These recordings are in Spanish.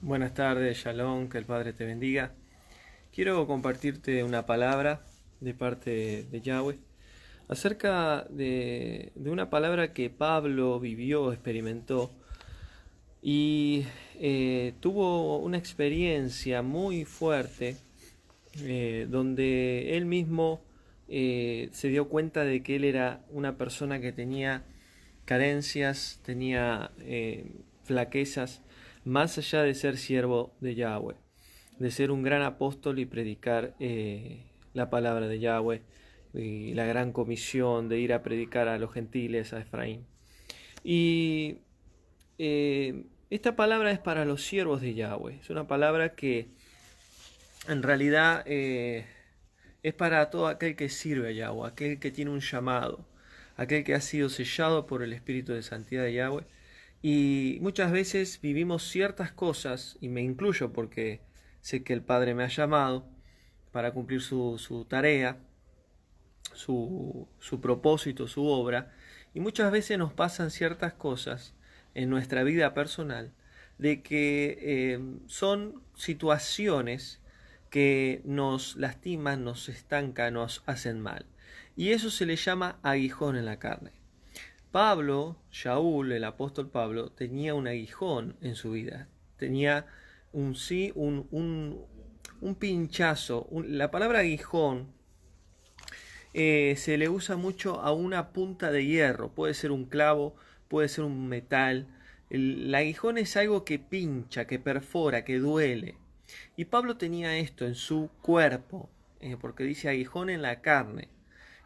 Buenas tardes, Shalom, que el Padre te bendiga. Quiero compartirte una palabra de parte de Yahweh acerca de una palabra que Pablo vivió, experimentó y tuvo una experiencia muy fuerte donde él mismo se dio cuenta de que él era una persona que tenía carencias, tenía flaquezas, más allá de ser siervo de Yahweh, de ser un gran apóstol y predicar la palabra de Yahweh, y la gran comisión de ir a predicar a los gentiles, a Efraín. Y esta palabra es para los siervos de Yahweh, es una palabra que en realidad es para todo aquel que sirve a Yahweh, aquel que tiene un llamado, aquel que ha sido sellado por el Espíritu de Santidad de Yahweh. Y muchas veces vivimos ciertas cosas, y me incluyo porque sé que el Padre me ha llamado para cumplir su tarea, su propósito, su obra, y muchas veces nos pasan ciertas cosas en nuestra vida personal de que son situaciones que nos lastiman, nos estancan, nos hacen mal. Y eso se le llama aguijón en la carne. Pablo, Shaul, el apóstol Pablo, tenía un aguijón en su vida. Tenía un pinchazo. La palabra aguijón se le usa mucho a una punta de hierro. Puede ser un clavo, puede ser un metal. El aguijón es algo que pincha, que perfora, que duele. Y Pablo tenía esto en su cuerpo, porque dice aguijón en la carne.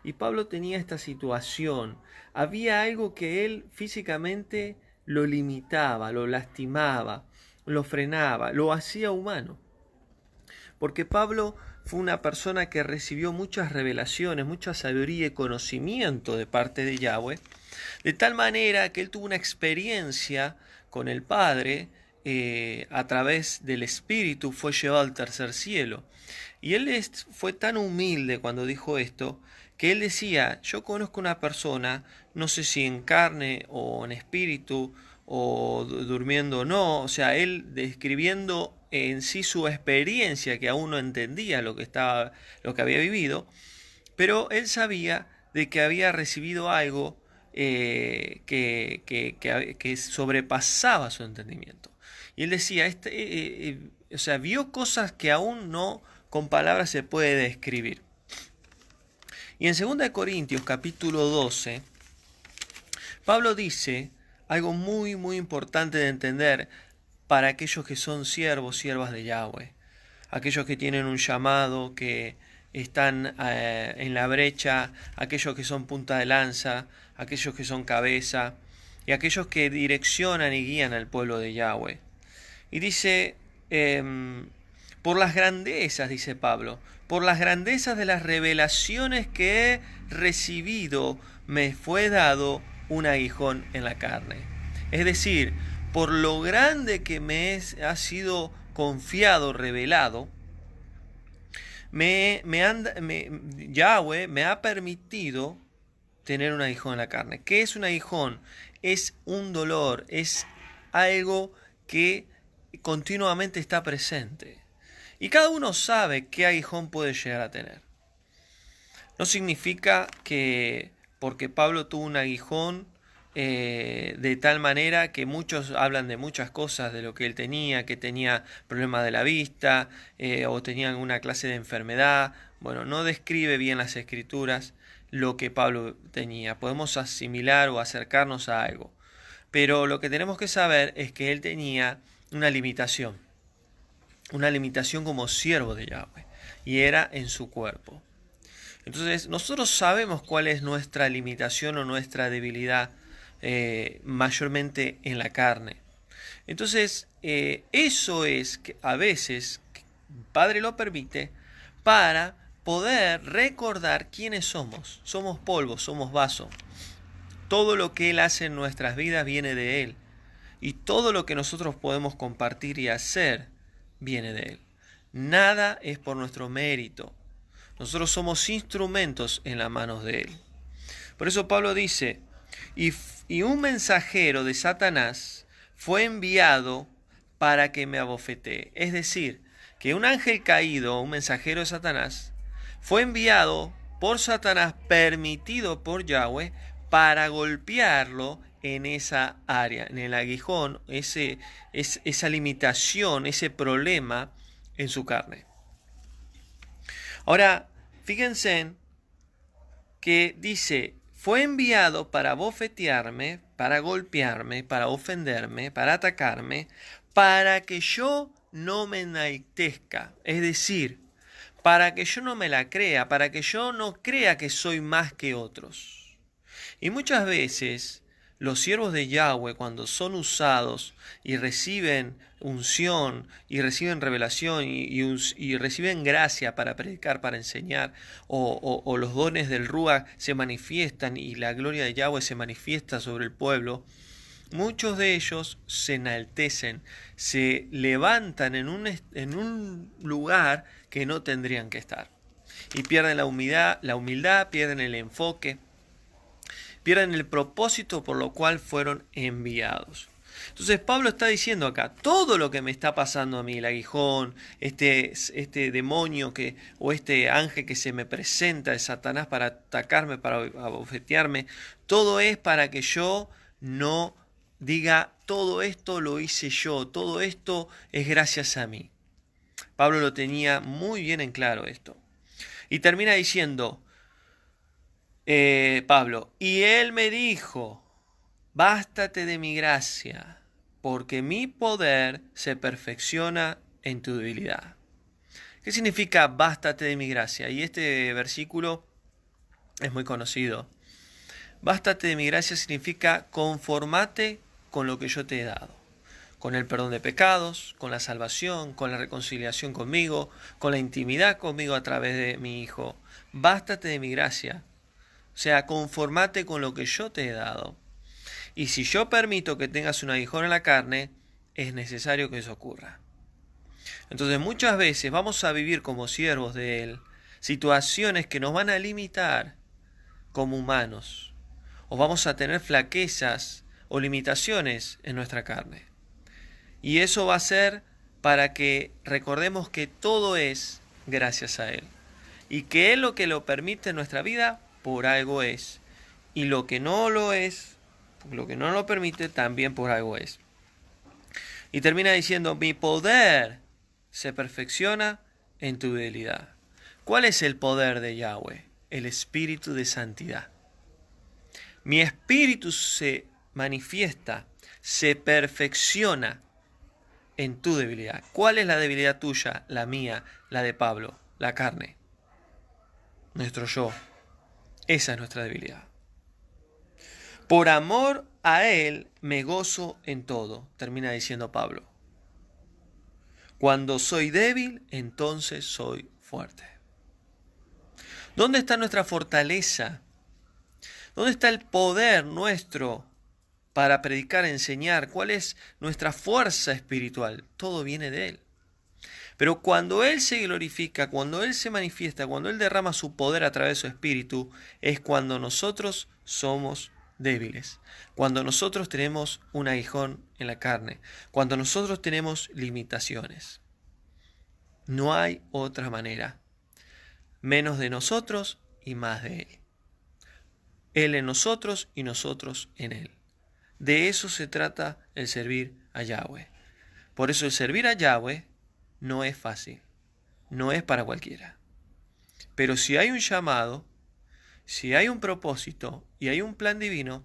Y Pablo tenía esta situación. Había algo que él físicamente lo limitaba, lo lastimaba, lo frenaba, lo hacía humano. Porque Pablo fue una persona que recibió muchas revelaciones, mucha sabiduría y conocimiento de parte de Yahweh, de tal manera que él tuvo una experiencia con el Padre, a través del Espíritu fue llevado al tercer cielo. Y él fue tan humilde cuando dijo esto, que él decía, yo conozco una persona, no sé si en carne o en espíritu, o durmiendo o no, o sea, él describiendo en sí su experiencia, que aún no entendía lo que había vivido, pero él sabía de que había recibido algo que sobrepasaba su entendimiento. Y él decía, o sea, vio cosas que aún no con palabras se puede describir. Y en 2 Corintios capítulo 12, Pablo dice algo muy muy importante de entender para aquellos que son siervos, siervas de Yahweh, aquellos que tienen un llamado, que están en la brecha, aquellos que son punta de lanza, aquellos que son cabeza, y aquellos que direccionan y guían al pueblo de Yahweh. Y dice, por las grandezas, dice Pablo, por las grandezas de las revelaciones que he recibido, me fue dado un aguijón en la carne. Es decir, por lo grande que ha sido confiado, revelado, Yahweh me ha permitido tener un aguijón en la carne. ¿Qué es un aguijón? Es un dolor, es algo que continuamente está presente. Y cada uno sabe qué aguijón puede llegar a tener. No significa que porque Pablo tuvo un aguijón, de tal manera que muchos hablan de muchas cosas de lo que él tenía, que tenía problemas de la vista, o tenía alguna clase de enfermedad. Bueno, no describe bien las escrituras lo que Pablo tenía. Podemos asimilar o acercarnos a algo. Pero lo que tenemos que saber es que él tenía una limitación como siervo de Yahweh, y era en su cuerpo. Entonces nosotros sabemos cuál es nuestra limitación o nuestra debilidad, mayormente en la carne. Entonces eso es que a veces el Padre lo permite para poder recordar quiénes somos. Somos polvo, somos vaso. Todo lo que Él hace en nuestras vidas viene de Él. Y todo lo que nosotros podemos compartir y hacer viene de Él. Nada es por nuestro mérito. Nosotros somos instrumentos en las manos de Él. Por eso Pablo dice, y un mensajero de Satanás fue enviado para que me abofetee. Es decir, que un ángel caído, un mensajero de Satanás, fue enviado por Satanás, permitido por Yahweh, para golpearlo en esa área, en el aguijón, esa limitación, ese problema en su carne. Ahora, fíjense que dice, fue enviado para bofetearme, para golpearme, para ofenderme, para atacarme, para que yo no me enaltezca. Es decir, para que yo no me la crea, para que yo no crea que soy más que otros. Y muchas veces los siervos de Yahweh, cuando son usados y reciben unción y reciben revelación y reciben gracia para predicar, para enseñar, o los dones del Ruach se manifiestan y la gloria de Yahweh se manifiesta sobre el pueblo, muchos de ellos se enaltecen, se levantan en un lugar que no tendrían que estar. Y pierden la humildad, pierden el enfoque, pierden el propósito por lo cual fueron enviados. Entonces Pablo está diciendo acá, todo lo que me está pasando a mí, el aguijón, este demonio o este ángel que se me presenta de Satanás para atacarme, para abofetearme, todo es para que yo no diga, todo esto lo hice yo, todo esto es gracias a mí. Pablo lo tenía muy bien en claro esto. Y termina diciendo, Pablo, y él me dijo, bástate de mi gracia, porque mi poder se perfecciona en tu debilidad. ¿Qué significa bástate de mi gracia? Y este versículo es muy conocido. Bástate de mi gracia significa conformate con lo que yo te he dado. Con el perdón de pecados, con la salvación, con la reconciliación conmigo, con la intimidad conmigo a través de mi Hijo. Bástate de mi gracia. O sea, conformate con lo que yo te he dado. Y si yo permito que tengas un aguijón en la carne, es necesario que eso ocurra. Entonces muchas veces vamos a vivir como siervos de Él situaciones que nos van a limitar como humanos. O vamos a tener flaquezas o limitaciones en nuestra carne. Y eso va a ser para que recordemos que todo es gracias a Él. Y que Él lo que lo permite en nuestra vida, por algo es. Y lo que no lo es, lo que no lo permite, también por algo es. Y termina diciendo, mi poder se perfecciona en tu debilidad. ¿Cuál es el poder de Yahweh? El espíritu de santidad. Mi espíritu se manifiesta, se perfecciona en tu debilidad. ¿Cuál es la debilidad tuya? La mía, la de Pablo, la carne. Nuestro yo. Esa es nuestra debilidad. Por amor a Él me gozo en todo, termina diciendo Pablo. Cuando soy débil, entonces soy fuerte. ¿Dónde está nuestra fortaleza? ¿Dónde está el poder nuestro para predicar, enseñar? ¿Cuál es nuestra fuerza espiritual? Todo viene de Él. Pero cuando Él se glorifica, cuando Él se manifiesta, cuando Él derrama su poder a través de su espíritu, es cuando nosotros somos débiles. Cuando nosotros tenemos un aguijón en la carne. Cuando nosotros tenemos limitaciones. No hay otra manera. Menos de nosotros y más de Él. Él en nosotros y nosotros en Él. De eso se trata el servir a Yahweh. Por eso el servir a Yahweh no es fácil, no es para cualquiera. Pero si hay un llamado, si hay un propósito y hay un plan divino,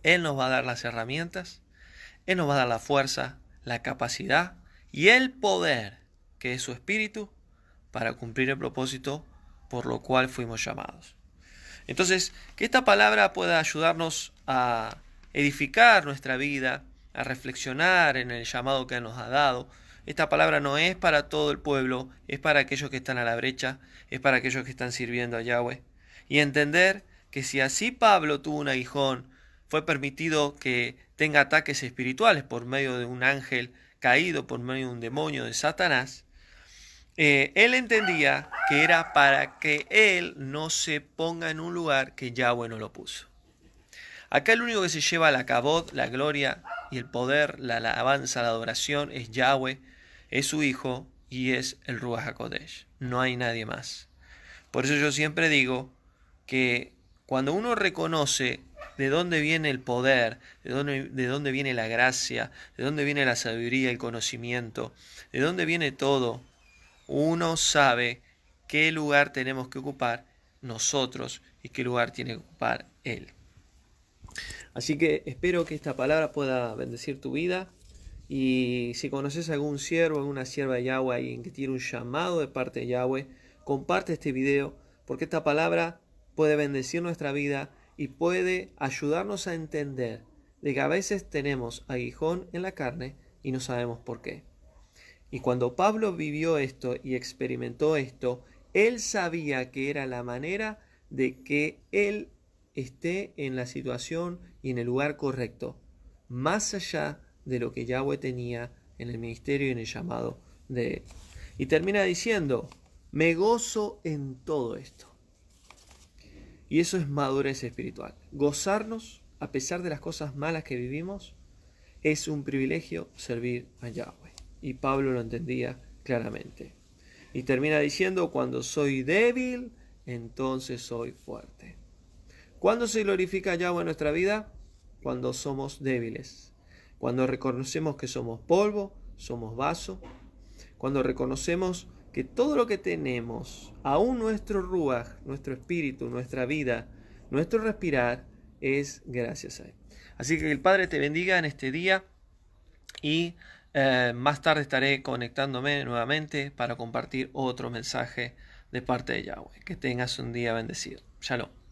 Él nos va a dar las herramientas, Él nos va a dar la fuerza, la capacidad y el poder, que es su espíritu, para cumplir el propósito por lo cual fuimos llamados. Entonces, que esta palabra pueda ayudarnos a edificar nuestra vida, a reflexionar en el llamado que nos ha dado. Esta palabra no es para todo el pueblo, es para aquellos que están a la brecha, es para aquellos que están sirviendo a Yahweh. Y entender que si así Pablo tuvo un aguijón, fue permitido que tenga ataques espirituales por medio de un ángel caído, por medio de un demonio de Satanás, él entendía que era para que él no se ponga en un lugar que Yahweh no lo puso. Acá el único que se lleva la kabod, la gloria y el poder, la alabanza, la adoración es Yahweh, es su Hijo y es el Ruach HaKodesh. No hay nadie más. Por eso yo siempre digo que cuando uno reconoce de dónde viene el poder, de dónde viene la gracia, de dónde viene la sabiduría, el conocimiento, de dónde viene todo, uno sabe qué lugar tenemos que ocupar nosotros y qué lugar tiene que ocupar Él. Así que espero que esta palabra pueda bendecir tu vida. Y si conoces algún siervo, alguna sierva de Yahweh, alguien que tiene un llamado de parte de Yahweh, comparte este video, porque esta palabra puede bendecir nuestra vida y puede ayudarnos a entender de que a veces tenemos aguijón en la carne y no sabemos por qué. Y cuando Pablo vivió esto y experimentó esto, él sabía que era la manera de que él esté en la situación y en el lugar correcto, más allá de lo que Yahweh tenía en el ministerio y en el llamado de él. Y termina diciendo, me gozo en todo esto. Y eso es madurez espiritual. Gozarnos, a pesar de las cosas malas que vivimos, es un privilegio servir a Yahweh. Y Pablo lo entendía claramente. Y termina diciendo, cuando soy débil, entonces soy fuerte. ¿Cuándo se glorifica a Yahweh en nuestra vida? Cuando somos débiles. Cuando reconocemos que somos polvo, somos vaso. Cuando reconocemos que todo lo que tenemos, aún nuestro ruaj, nuestro espíritu, nuestra vida, nuestro respirar, es gracias a Él. Así que el Padre te bendiga en este día y más tarde estaré conectándome nuevamente para compartir otro mensaje de parte de Yahweh. Que tengas un día bendecido. Shalom.